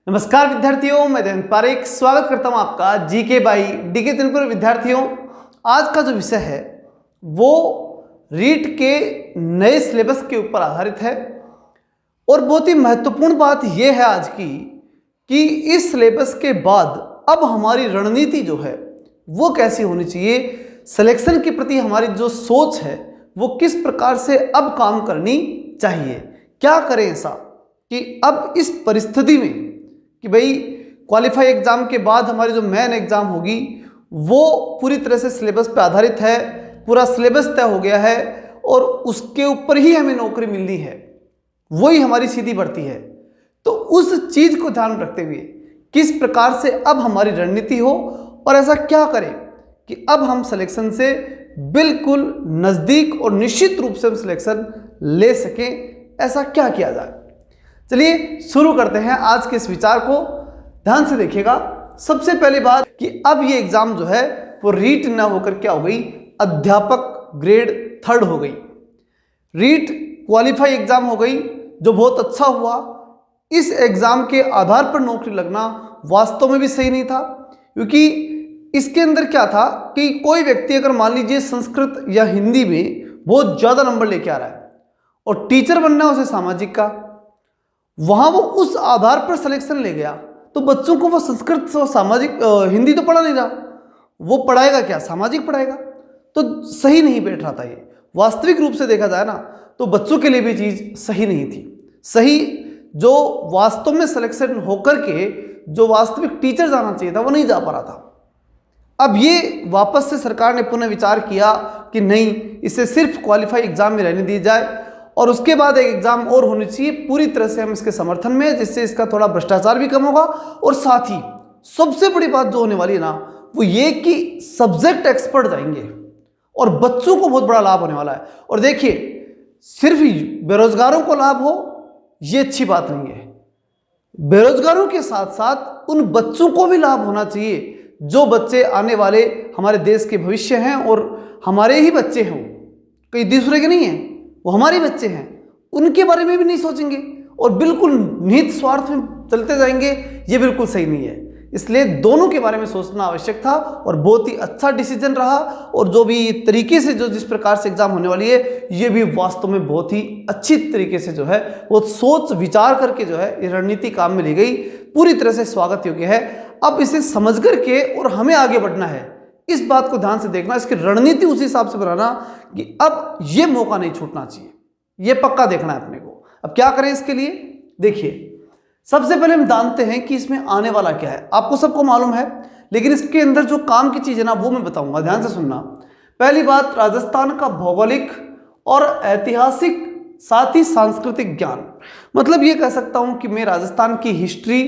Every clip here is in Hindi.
नमस्कार विद्यार्थियों, मैं जयंत पारेख स्वागत करता हूं आपका जीके बाई डीके चैनल पर। विद्यार्थियों, आज का जो विषय है वो रीट के नए सिलेबस के ऊपर आधारित है और बहुत ही महत्वपूर्ण बात यह है आज की कि इस सिलेबस के बाद अब हमारी रणनीति जो है वो कैसी होनी चाहिए, सिलेक्शन के प्रति हमारी जो सोच है वो किस प्रकार से अब काम करनी चाहिए। क्या करें ऐसा कि अब इस परिस्थिति में कि भाई क्वालिफाई एग्जाम के बाद हमारी जो मेन एग्जाम होगी वो पूरी तरह से सिलेबस पे आधारित है, पूरा सिलेबस तय हो गया है और उसके ऊपर ही हमें नौकरी मिलनी है, वही हमारी सीधी भर्ती है। तो उस चीज को ध्यान में रखते हुए किस प्रकार से अब हमारी रणनीति हो और ऐसा क्या करें कि अब हम सिलेक्शन से बिल्कुल नजदीक और निश्चित रूप से हम सिलेक्शन ले सकें, ऐसा क्या किया जाए। चलिए शुरू करते हैं आज के इस विचार को। ध्यान से देखिएगा। सबसे पहली बात कि अब ये एग्जाम जो है वो रीट ना होकर क्या हो गई, अध्यापक ग्रेड 3 हो गई। रीट क्वालिफाई एग्जाम हो गई जो बहुत अच्छा हुआ। इस एग्जाम के आधार पर नौकरी लगना वास्तव में भी सही नहीं था, क्योंकि इसके अंदर क्या था कि कोई व्यक्ति अगर मान लीजिए संस्कृत या हिंदी में बहुत ज्यादा नंबर लेके आ रहा है और टीचर बनना है उसे सामाजिक का, वहां वो उस आधार पर सिलेक्शन ले गया तो बच्चों को वो संस्कृत और सामाजिक हिंदी तो पढ़ा नहीं रहा, वो पढ़ाएगा क्या, सामाजिक पढ़ाएगा। तो सही नहीं बैठ रहा था ये। वास्तविक रूप से देखा जाए ना तो बच्चों के लिए भी चीज सही नहीं थी। सही जो वास्तव में सिलेक्शन होकर के जो वास्तविक टीचर जाना चाहिए था वो नहीं जा पा रहा था। अब ये वापस से सरकार ने पुनः विचार किया कि नहीं, इसे सिर्फ क्वालिफाई एग्जाम में रहने दी जाए और उसके बाद एक एग्जाम और होनी चाहिए। पूरी तरह से हम इसके समर्थन में, जिससे इसका थोड़ा भ्रष्टाचार भी कम होगा और साथ ही सबसे बड़ी बात जो होने वाली है ना वो ये कि सब्जेक्ट एक्सपर्ट जाएंगे और बच्चों को बहुत बड़ा लाभ होने वाला है। और देखिए, सिर्फ बेरोजगारों को लाभ हो ये अच्छी बात नहीं है, बेरोजगारों के साथ साथ उन बच्चों को भी लाभ होना चाहिए जो बच्चे आने वाले हमारे देश के भविष्य हैं और हमारे ही बच्चे हों, कई दूसरे के नहीं हैं, वो हमारे बच्चे हैं। उनके बारे में भी नहीं सोचेंगे और बिल्कुल निहित स्वार्थ में चलते जाएंगे, ये बिल्कुल सही नहीं है। इसलिए दोनों के बारे में सोचना आवश्यक था और बहुत ही अच्छा डिसीजन रहा। और जो भी तरीके से जो जिस प्रकार से एग्जाम होने वाली है ये भी वास्तव में बहुत ही अच्छी तरीके से जो है वो सोच विचार करके जो है ये रणनीति काम में ली गई, पूरी तरह से स्वागत योग्य है। अब इसे समझ करके और हमें आगे बढ़ना है, इस बात को ध्यान से देखना, इसकी रणनीति उस हिसाब से बनाना कि अब ये मौका नहीं छूटना चाहिए, ये पक्का देखना है अपने को। अब क्या करें इसके लिए, देखिए सबसे पहले हम जानते हैं कि इसमें आने वाला क्या है। आपको सबको मालूम है, लेकिन इसके अंदर जो काम की चीज है ना वो मैं बताऊंगा, ध्यान से सुनना। पहली बात, राजस्थान का भौगोलिक और ऐतिहासिक साथ ही सांस्कृतिक ज्ञान। मतलब ये कह सकता हूं कि मैं राजस्थान की हिस्ट्री,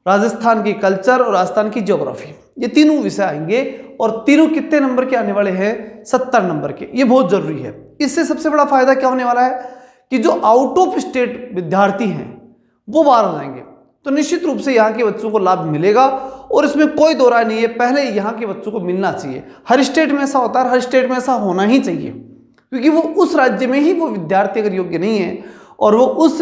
राजस्थान की कल्चर और राजस्थान की ज्योग्राफी, ये तीनों विषय आएंगे और तीनों कितने नंबर के आने वाले हैं, 70 नंबर के। ये बहुत जरूरी है। इससे सबसे बड़ा फायदा क्या होने वाला है कि जो आउट ऑफ स्टेट विद्यार्थी हैं वो बाहर हो जाएंगे, तो निश्चित रूप से यहाँ के बच्चों को लाभ मिलेगा और इसमें कोई दो राय नहीं है, पहले यहाँ के बच्चों को मिलना चाहिए। हर स्टेट में ऐसा होता है, हर स्टेट में ऐसा होना ही चाहिए, क्योंकि वो उस राज्य में ही वो विद्यार्थी अगर योग्य नहीं है और वो उस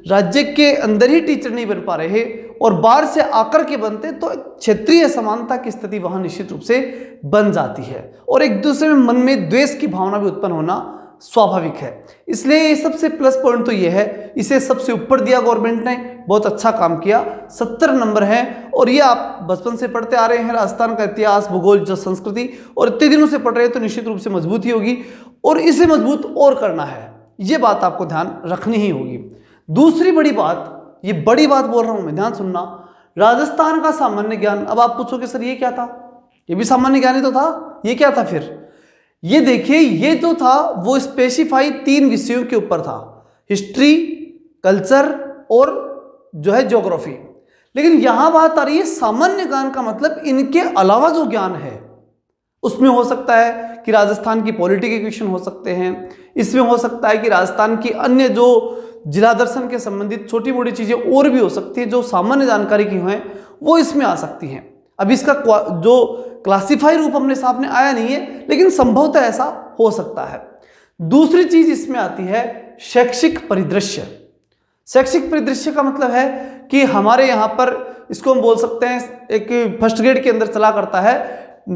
राज्य के अंदर ही टीचर नहीं बन पा रहे और बाहर से आकर के बनते, तो क्षेत्रीय समानता की स्थिति वहां निश्चित रूप से बन जाती है और एक दूसरे में मन में द्वेष की भावना भी उत्पन्न होना स्वाभाविक है। इसलिए ये सबसे प्लस पॉइंट तो ये है, इसे सबसे ऊपर दिया गवर्नमेंट ने, बहुत अच्छा काम किया। 70 नंबर हैं और ये आप बचपन से पढ़ते आ रहे हैं, राजस्थान का इतिहास, भूगोल, जो संस्कृति, और इतने दिनों से पढ़ रहे हैं तो निश्चित रूप से मजबूत ही होगी और इसे मजबूत और करना है, ये बात आपको ध्यान रखनी ही होगी। दूसरी बड़ी बात, ये बड़ी बात बोल रहा हूं मैं, ध्यान सुनना, राजस्थान का सामान्य ज्ञान। अब आप पूछोगे सर ये क्या था, ये भी सामान्य ज्ञान ही तो था, ये क्या था फिर? ये देखिए, ये जो था वो स्पेसिफाई 3 विषयों के ऊपर था, हिस्ट्री, कल्चर और जो है ज्योग्राफी। लेकिन यहां बात आ रही है सामान्य ज्ञान का, मतलब इनके अलावा जो ज्ञान है उसमें हो सकता है कि राजस्थान की पॉलिटी के क्वेश्चन हो सकते हैं, इसमें हो सकता है कि राजस्थान की अन्य जो जिला दर्शन के संबंधित छोटी मोटी चीजें और भी हो सकती है जो सामान्य जानकारी की हैं वो इसमें आ सकती हैं। अब इसका जो क्लासिफाई रूप हमने सामने आया नहीं है, लेकिन संभवतः ऐसा हो सकता है। दूसरी चीज इसमें आती है शैक्षिक परिदृश्य। शैक्षिक परिदृश्य का मतलब है कि हमारे यहाँ पर इसको हम बोल सकते हैं, एक फर्स्ट ग्रेड के अंदर चला करता है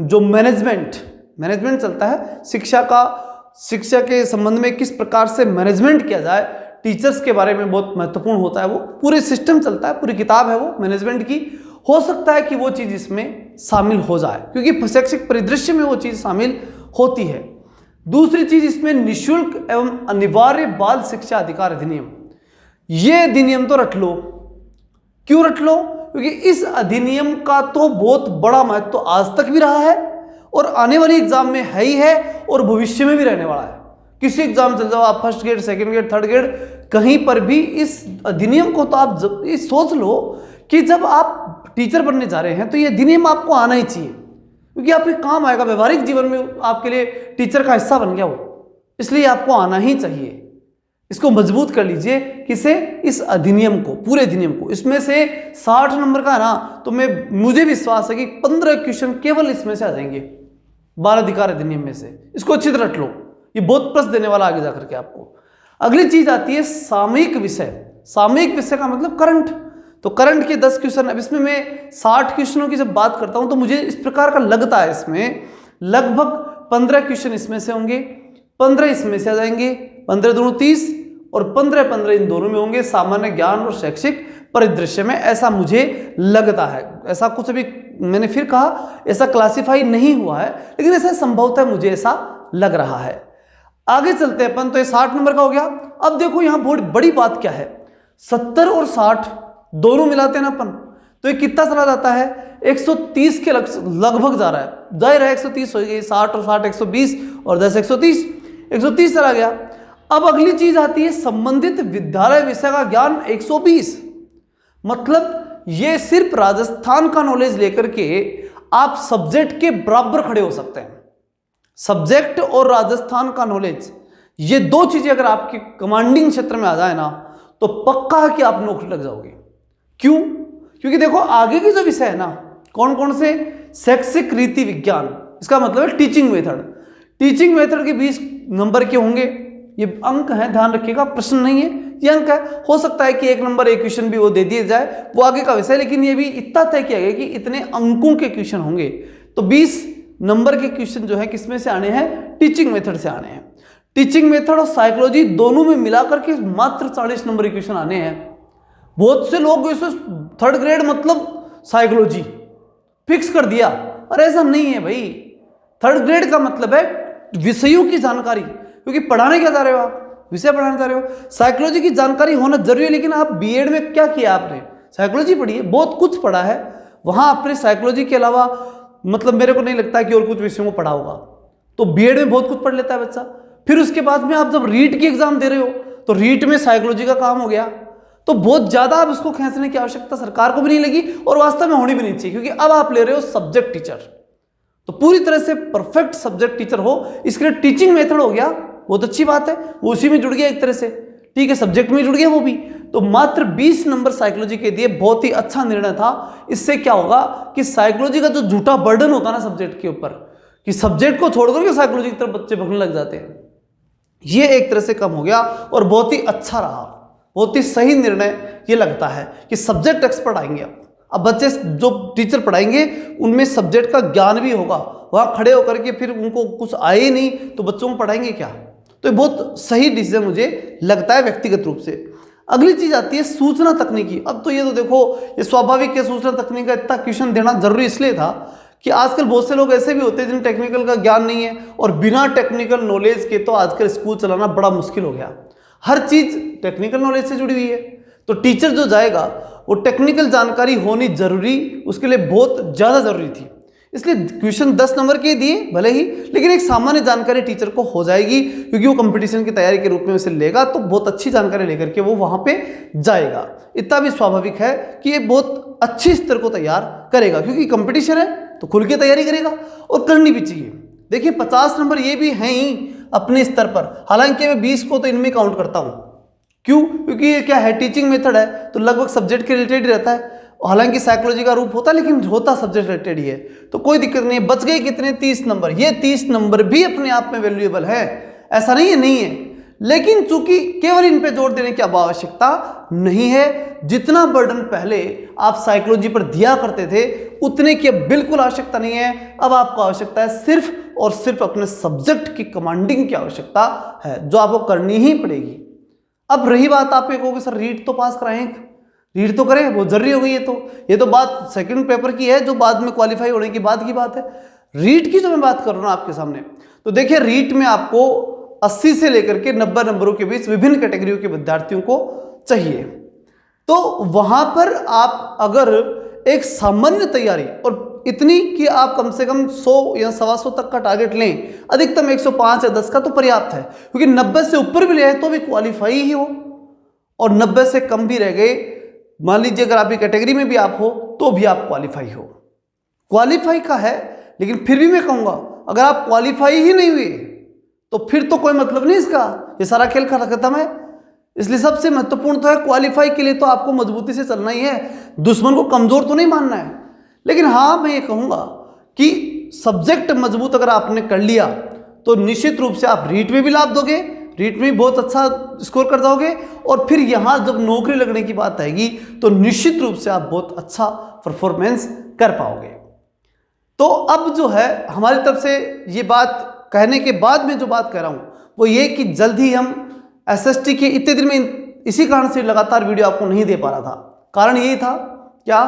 जो मैनेजमेंट चलता है शिक्षा के संबंध में किस प्रकार से मैनेजमेंट किया जाए, टीचर्स के बारे में बहुत महत्वपूर्ण होता है। वो पूरे सिस्टम चलता है, पूरी किताब है वो मैनेजमेंट की। हो सकता है कि वो चीज़ इसमें शामिल हो जाए क्योंकि शैक्षिक परिदृश्य में वो चीज़ शामिल होती है। दूसरी चीज इसमें निःशुल्क एवं अनिवार्य बाल शिक्षा अधिकार अधिनियम, ये अधिनियम तो रट लो। क्यों रट लो? क्योंकि इस अधिनियम का तो बहुत बड़ा महत्व तो आज तक भी रहा है और आने वाली एग्जाम में है ही है और भविष्य में भी रहने वाला है। किसी एग्जाम चल जाओ आप, first grade, second grade, third grade, कहीं पर भी इस अधिनियम को तो आप सोच लो कि जब आप टीचर बनने जा रहे हैं तो ये अधिनियम आपको आना ही चाहिए क्योंकि आपके काम आएगा व्यवहारिक जीवन में, आपके लिए टीचर का हिस्सा बन गया वो, इसलिए आपको आना ही चाहिए। इसको मजबूत कर लीजिए, किसे? इस अधिनियम को, पूरे अधिनियम को। इसमें से 60 नंबर का है ना, तो मुझे विश्वास है कि 15 क्वेश्चन केवल इसमें से आ जाएंगे, बाल अधिकार अधिनियम में से। इसको अच्छी तरह रट लो, ये बहुत प्रश्न देने वाला आगे जाकर के आपको। अगली चीज आती है सामयिक विषय। सामयिक विषय का मतलब करंट। तो करंट के 10 क्वेश्चन। अब इसमें मैं 60 क्वेश्चनों की जब बात करता हूं तो मुझे इस प्रकार का लगता है, इसमें लगभग 15 क्वेश्चन इसमें से होंगे, 15 इसमें से आ जाएंगे, 15 दूनी 30 और 15 इन दोनों में होंगे, सामान्य ज्ञान और शैक्षिक परिदृश्य में। ऐसा मुझे लगता है, ऐसा कुछ अभी मैंने फिर कहा ऐसा क्लासिफाई नहीं हुआ है, लेकिन ऐसा संभवतः मुझे ऐसा लग रहा है। आगे चलते हैं अपन, तो ये 60 नंबर का हो गया। अब देखो यहां बहुत बड़ी बात क्या है, 70 और 60 दोनों मिलाते हैं ना अपन, तो ये कितना चला जाता है? 130 के लगभग जा रहा है। जाहिर है 130 हो गई, 60 और 60 120 और 10 130 चला गया। अब अगली चीज आती है संबंधित विद्यालय विषय का ज्ञान 120। मतलब ये सिर्फ राजस्थान का नॉलेज लेकर के आप सब्जेक्ट के बराबर खड़े हो सकते हैं। सब्जेक्ट और राजस्थान का नॉलेज, ये दो चीजें अगर आपके कमांडिंग क्षेत्र में आ जाए ना, तो पक्का है कि आप नौकरी लग जाओगे। क्यों? क्योंकि देखो आगे की जो विषय है ना, कौन कौन से? शैक्षिक रीति विज्ञान, इसका मतलब है टीचिंग मेथड। टीचिंग मेथड के 20 नंबर के होंगे, ये अंक है, ध्यान रखिएगा, प्रश्न नहीं है, ये अंक है। हो सकता है कि 1 नंबर एक क्वेश्चन भी वो दे दिए जाए, वो आगे का विषय, लेकिन ये भी इतना तय किया गया कि इतने अंकों के क्वेश्चन होंगे। तो 20 नंबर के क्वेश्चन जो है किसमें से आने हैं? टीचिंग मेथड से आने हैं। टीचिंग मेथड और साइकोलॉजी दोनों में मिलाकर के मात्र 40 नंबर के क्वेश्चन आने हैं। बहुत से लोग इसे थर्ड ग्रेड मतलब साइकोलॉजी फिक्स कर दिया, और ऐसा नहीं है भाई। थर्ड ग्रेड का मतलब है विषयों की जानकारी, क्योंकि पढ़ाने क्या जा रहे हो आप? विषय पढ़ाने जा रहे हो। साइकोलॉजी की जानकारी होना जरूरी है, लेकिन आप बीएड में क्या किया आपने? साइकोलॉजी पढ़ी है, बहुत कुछ पढ़ा है वहां आपने। साइकोलॉजी के अलावा मतलब मेरे को नहीं लगता कि और कुछ विषयों को पढ़ा होगा। तो बीएड में बहुत कुछ पढ़ लेता है बच्चा। फिर उसके बाद में आप जब रीट की एग्जाम दे रहे हो तो रीट में साइकोलॉजी का काम हो गया। तो बहुत ज्यादा अब उसको खींचने की आवश्यकता सरकार को भी नहीं लगी और वास्तव में होनी भी नहीं चाहिए, क्योंकि अब आप ले रहे हो सब्जेक्ट टीचर। तो पूरी तरह से परफेक्ट सब्जेक्ट टीचर हो, इसके लिए टीचिंग मेथड हो गया, बहुत अच्छी बात है, वो उसी में जुड़ गया एक तरह से। ठीक है, सब्जेक्ट में जुड़ गया वो भी। तो मात्र 20 नंबर साइकोलॉजी के दिए, बहुत ही अच्छा निर्णय था। इससे क्या होगा कि साइकोलॉजी का जो झूठा बर्डन होता है ना सब्जेक्ट के ऊपर, कि सब्जेक्ट को छोड़कर के साइकोलॉजी की तरफ बच्चे भगने लग जाते हैं, ये एक तरह से कम हो गया और बहुत ही अच्छा रहा। बहुत ही सही निर्णय ये लगता है कि सब्जेक्ट एक्सपर्ट आएंगे। अब बच्चे जो टीचर पढ़ाएंगे उनमें सब्जेक्ट का ज्ञान भी होगा, वहाँ खड़े होकर के फिर उनको कुछ आए ही नहीं तो बच्चों को पढ़ाएंगे क्या? तो ये बहुत सही डिसीजन मुझे लगता है व्यक्तिगत रूप से। अगली चीज आती है सूचना तकनीकी। अब तो ये तो देखो ये स्वाभाविक है, सूचना तकनीक का इतना क्वेश्चन देना जरूरी इसलिए था कि आजकल बहुत से लोग ऐसे भी होते हैं जिन्हें टेक्निकल का ज्ञान नहीं है, और बिना टेक्निकल नॉलेज के तो आजकल स्कूल चलाना बड़ा मुश्किल हो गया। हर चीज टेक्निकल नॉलेज से जुड़ी हुई है, तो टीचर जो जाएगा वो टेक्निकल जानकारी होनी जरूरी, उसके लिए बहुत ज़्यादा जरूरी थी। इसलिए क्वेश्चन 10 नंबर के दिए भले ही, लेकिन एक सामान्य जानकारी टीचर को हो जाएगी, क्योंकि वो कंपटीशन की तैयारी के रूप में उसे लेगा, तो बहुत अच्छी जानकारी लेकर के वो वहाँ पे जाएगा। इतना भी स्वाभाविक है कि ये बहुत अच्छे स्तर को तैयार करेगा, क्योंकि कंपटीशन है तो खुल के तैयारी करेगा और करनी भी चाहिए। देखिए 50 नंबर ये भी हैं ही अपने स्तर पर, हालांकि मैं 20 को तो इनमें काउंट करता हूँ। क्यों? क्योंकि ये क्या है, टीचिंग मेथड है, तो लगभग सब्जेक्ट के रिलेटेड ही रहता है। हालांकि साइकोलॉजी का रूप होता है, लेकिन होता सब्जेक्ट रिलेटेड ही है, तो कोई दिक्कत नहीं है। बच गए कितने? 30 नंबर। ये 30 नंबर भी अपने आप में वैल्यूएबल है, ऐसा नहीं है, नहीं है, लेकिन चूंकि केवल इन पे जोर देने की अब आवश्यकता नहीं है, जितना बर्डन पहले आप साइकोलॉजी पर दिया करते थे उतने की अब बिल्कुल आवश्यकता नहीं है। अब आपको आवश्यकता है सिर्फ और सिर्फ अपने सब्जेक्ट की कमांडिंग की आवश्यकता है, जो आपको करनी ही पड़ेगी। अब रही बात, आप ये कहोगे सर रीट तो पास कराएं, रीड तो करें, बहुत जरूरी हो गई है। ये तो बात सेकंड पेपर की है, जो बाद में क्वालिफाई होने की बाद की बात है। रीट की जो मैं बात कर रहा हूं आपके सामने, तो देखिए रीट में आपको 80 से लेकर के 90 नंबरों के बीच विभिन्न कैटेगरियों के विद्यार्थियों को चाहिए। तो वहां पर आप अगर एक सामान्य तैयारी और इतनी कि आप कम से कम 100 या 125 तक का टारगेट लें, अधिकतम 105 या 10 का तो पर्याप्त है, क्योंकि 90 से ऊपर भी ले आए तो भी क्वालिफाई ही हो, और 90 से कम भी रह गए, मान लीजिए अगर आपकी कैटेगरी में भी आप हो तो भी आप क्वालिफाई हो। क्वालिफाई का है, लेकिन फिर भी मैं कहूंगा अगर आप क्वालिफाई ही नहीं हुए तो फिर तो कोई मतलब नहीं इसका, ये सारा खेल खत्म है। इसलिए सबसे महत्वपूर्ण तो है क्वालिफाई के लिए तो आपको मजबूती से चलना ही है, दुश्मन को कमजोर तो नहीं मानना है। लेकिन हाँ मैं ये कहूंगा कि सब्जेक्ट मजबूत अगर आपने कर लिया तो निश्चित रूप से आप रीट में भी लाभ दोगे, रीट में भी बहुत अच्छा स्कोर कर जाओगे, और फिर यहाँ जब नौकरी लगने की बात आएगी तो निश्चित रूप से आप बहुत अच्छा परफॉर्मेंस कर पाओगे। तो अब जो है हमारी तरफ से ये बात कहने के बाद में जो बात कह रहा हूँ वो ये कि जल्द ही हम एसएसटी के इतने दिन में इसी कारण से लगातार वीडियो आपको नहीं दे पा रहा था। कारण यही था क्या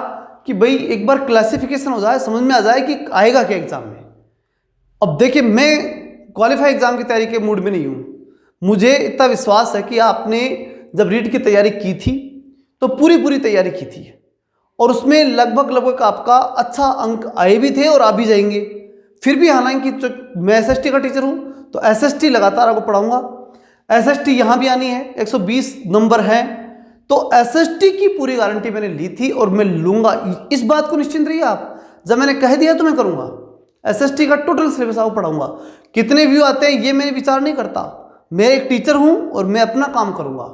कि भाई एक बार क्लासिफिकेशन हो जाए, समझ में आ जाए कि आएगा क्या एग्जाम में। अब देखिए मैं क्वालिफाई एग्जाम की तैयारी के मूड में नहीं हूँ, मुझे इतना विश्वास है कि आपने जब रीट की तैयारी की थी तो पूरी तैयारी की थी, और उसमें लगभग आपका अच्छा अंक आए भी थे और आ भी जाएंगे। फिर भी हालांकि मैं एसएसटी का टीचर हूँ तो एसएसटी लगातार आपको पढ़ाऊंगा, एसएसटी यहाँ भी आनी है, 120 नंबर है, तो एसएसटी की पूरी गारंटी मैंने ली थी और मैं लूंगा, इस बात को निश्चिंत रहिए आप। जब मैंने कह दिया तो मैं करूंगा, एसएसटी का टोटल सिलेबस आपको पढ़ाऊंगा। कितने व्यू आते हैं ये मैं विचार नहीं करता, मैं एक टीचर हूं और मैं अपना काम करूंगा।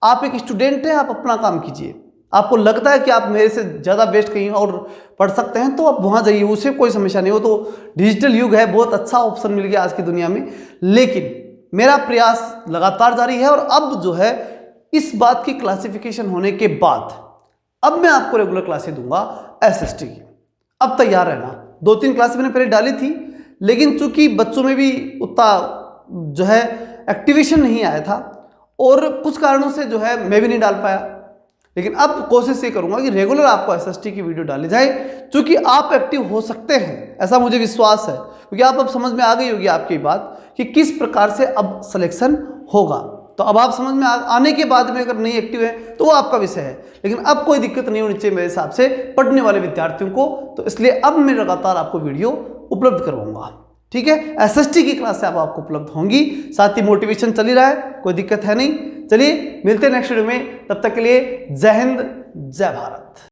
आप एक स्टूडेंट हैं, आप अपना काम कीजिए। आपको लगता है कि आप मेरे से ज़्यादा बेस्ट कहीं और पढ़ सकते हैं तो आप वहाँ जाइए, उससे कोई समस्या नहीं हो। तो डिजिटल युग है, बहुत अच्छा ऑप्शन मिल गया आज की दुनिया में, लेकिन मेरा प्रयास लगातार जारी है। और अब जो है इस बात की क्लासिफिकेशन होने के बाद अब मैं आपको रेगुलर क्लासेस दूंगा एसएसटी की। अब तैयार रहना। 2-3 क्लास मैंने पहले डाली थी, लेकिन चूंकि बच्चों में भी उतना जो है एक्टिवेशन नहीं आया था और कुछ कारणों से जो है मैं भी नहीं डाल पाया। लेकिन अब कोशिश ये करूंगा कि रेगुलर आपको एसएसटी की वीडियो डाली जाए, क्योंकि आप एक्टिव हो सकते हैं, ऐसा मुझे विश्वास है। क्योंकि आप अब समझ में आ गई होगी आपकी बात कि किस प्रकार से अब सिलेक्शन होगा। तो अब आप समझ में आने के बाद में अगर नहीं एक्टिव है तो वो आपका विषय है, लेकिन अब कोई दिक्कत नहीं होनी चाहिए मेरे हिसाब से पढ़ने वाले विद्यार्थियों को। तो इसलिए अब मैं लगातार आपको वीडियो उपलब्ध करवाऊंगा, ठीक है। एसएसटी की क्लास से अब आपको उपलब्ध होंगी, साथ ही मोटिवेशन चल ही रहा है, कोई दिक्कत है नहीं। चलिए मिलते हैं नेक्स्ट वीडियो में, तब तक के लिए जय हिंद जय भारत।